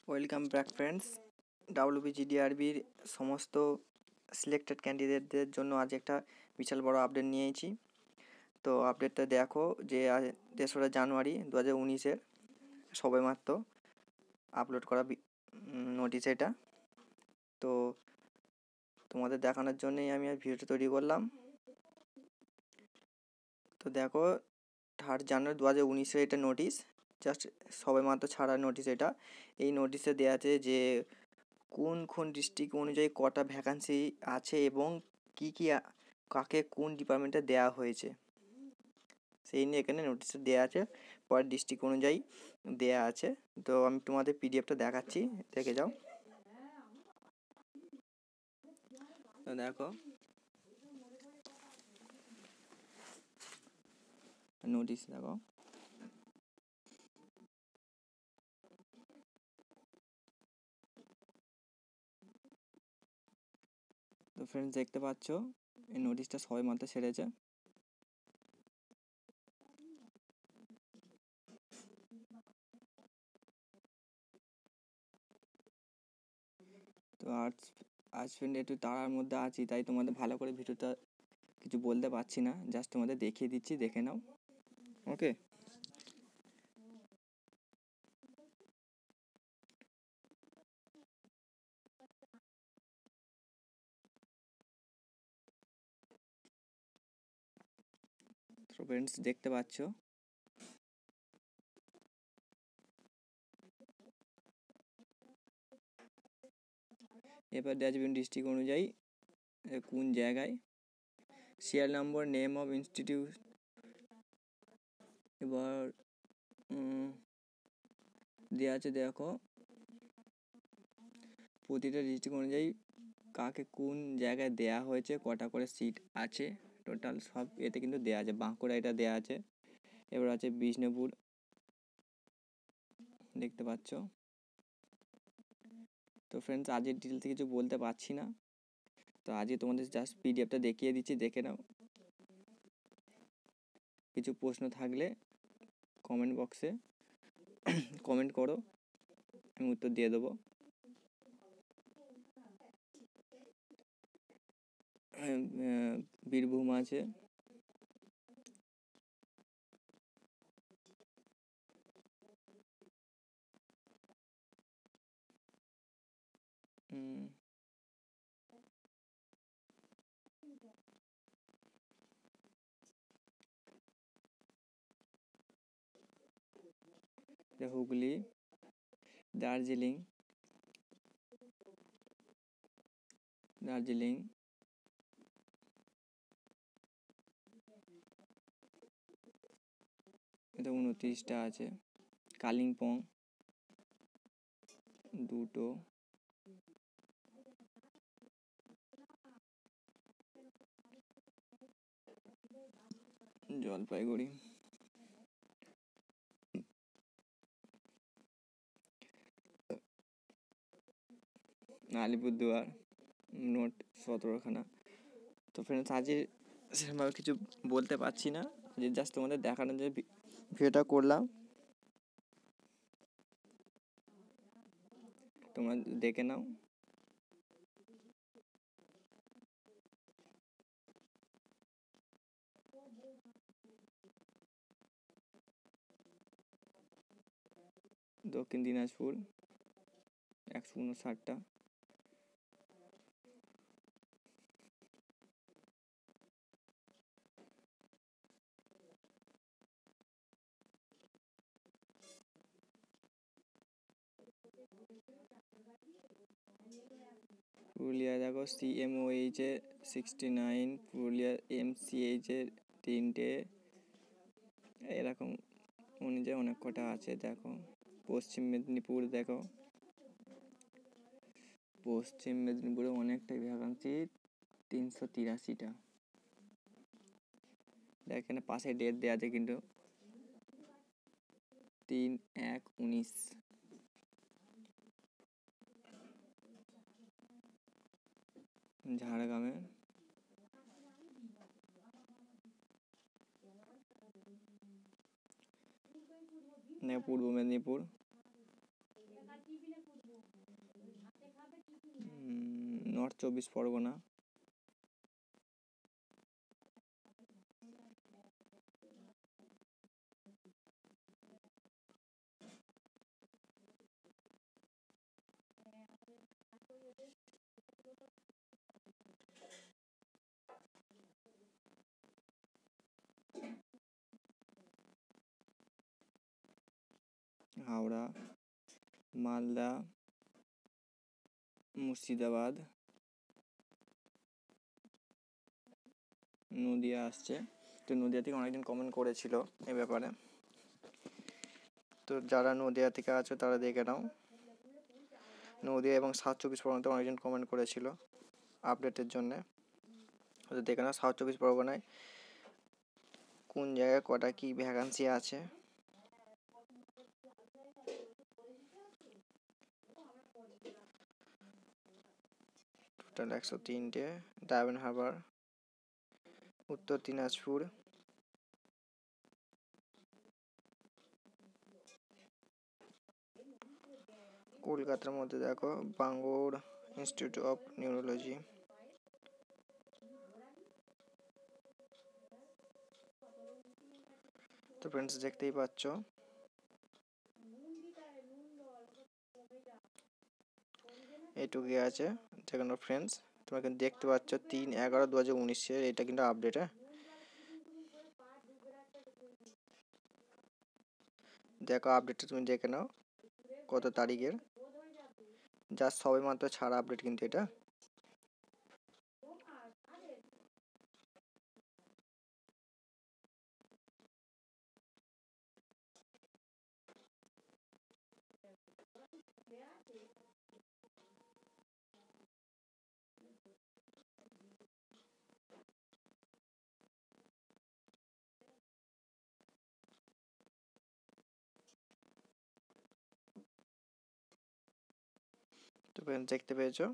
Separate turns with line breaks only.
Welcome back friends. WBGDRBর সমস্ত selected ক্যান্ডিডেটদের জন্য আজ একটা বিশাল বড় আপডেট নিয়েছি। তো আপডেটটা দেখো যে 3রা জানুয়ারি 2019-এর সবেমাত্র আপলোড করা নোটিশ এটা। তো তোমাদের দেখানোর জন্যই আমি আর ভিডিওটা তৈরি করলাম। তো দেখো 3 জানুয়ারি 2019-এর এটা নোটিশ, জাস্ট সবেমাত্র ছাড়া নোটিশ এটা। এই নোটিশে দেওয়া আছে যে কোন কোন ডিস্ট্রিক্ট অনুযায়ী কটা ভ্যাকান্সি আছে এবং কি কি কাকে কোন ডিপার্টমেন্টে দেওয়া হয়েছে সেই নিয়ে এখানে নোটিশে দেওয়া আছে, পর ডিস্ট্রিক্ট অনুযায়ী দেওয়া আছে। তো আমি তোমাদের পিডিএফটা দেখাচ্ছি, দেখে যাও। তো দেখো নোটিশ দেখো। তো ফ্রেন্ডস দেখতে পাচ্ছ এই নোটিশটা সবাই মাত্র ছেড়েছে। তো আজ ফ্রেন্ড একটু তাড়ার মধ্যে আছি, তাই তোমাদের ভালো করে ভিডিওটা কিছু বলতে পারছি না, জাস্ট তোমাদের দেখিয়ে দিচ্ছি, দেখে নাও। ওকে, তো ফ্রেন্ডস দেখতে পাচ্ছ এবার দেওয়া ডিস্ট্রিক্ট অনুযায়ী কোন জায়গায়, serial number, name of institute. এবার দেওয়া আছে দেখো প্রতিটা ডিস্ট্রিক্ট অনুযায়ী কাকে কোন জায়গায় দেয়া হয়েছে, কটা করে সিট আছে, টোটাল সব এতে কিন্তু দেওয়া আছে। বাঁকুড়া এটা দেওয়া আছে। এবার আছে বিষ্ণুপুর, দেখতে পাচ্ছ। তো ফ্রেন্ডস আজকের ডিটেলসে কিছু বলতে পারছি না, তো আজকে তোমাদের জাস্ট পিডিএফটা দেখিয়ে দিচ্ছি, দেখে নাও। কিছু প্রশ্ন থাকলে কমেন্ট বক্সে কমেন্ট করো, আমি উত্তর দিয়ে দেবো। বীরভূম আছে, হুগলি, দার্জিলিং, এটা 29টা আছে। কালিম্পং 2টো, জলপাইগুড়ি, আলিপুরদুয়ার, মোট 17খানা। তো ফ্রেন্ডস আজকে সেরকমভাবে কিছু বলতে পারছি না, যে জাস্ট তোমাদের দেখানোর যে ভিডিওটা করলাম, তোমরা দেখে নাও। দক্ষিণ দিনাজপুর 159টা, পুরুলিয়া দেখো CMOH 69, পুরুলিয়া MCH 3টে, এরকম অনুযায়ী অনেক কটা আছে দেখো। পশ্চিম মেদিনীপুর দেখো, পশ্চিম মেদিনীপুরে অনেকটাই ভ্যাকান্সি, 383টা। এখানে পাশে ডেট দেওয়া আছে কিন্তু 3/1/19। ঝাড়গ্রামে পূর্ব মেদিনীপুর, নর্থ চব্বিশ পরগনা, হাওড়া, মালদা, মুর্শিদাবাদ, নদিয়া আসছে। তো নদিয়া থেকে অনেকদিন কমেন্ট করেছিল এ ব্যাপারে, তো যারা নদিয়া থেকে আছো তারা দেখে নাও। নদিয়া এবং সাউথ চব্বিশ পরগনাতে অনেকজন কমেন্ট করেছিল আপডেটের জন্যে, তো দেখে নাও সাউথ চব্বিশ পরগনায় কোন জায়গায় কটা কি ভ্যাকান্সি আছে। টোটাল 103টে। ডায়মন্ড হারবার, উত্তর দিনাজপুর, কলকাতার মধ্যে দেখো বাঙ্গুর ইনস্টিটিউট অফ নিউরোলজি, তো ফ্রেন্ডস দেখতেই পাচ্ছ এইটুকুই আছে। যেখানে ফ্রেন্ডস তোমরা কিন্তু দেখতে পাচ্ছ 3/11/2019 এটা কিন্তু আপডেট। হ্যাঁ, দেখো আপডেটটা তুমি দেখে নাও কত তারিখের, যা সবে মাত্র ছাড়া আপডেট কিন্তু এটা। তো ফ্রেন্ডস দেখতে পেয়েছো।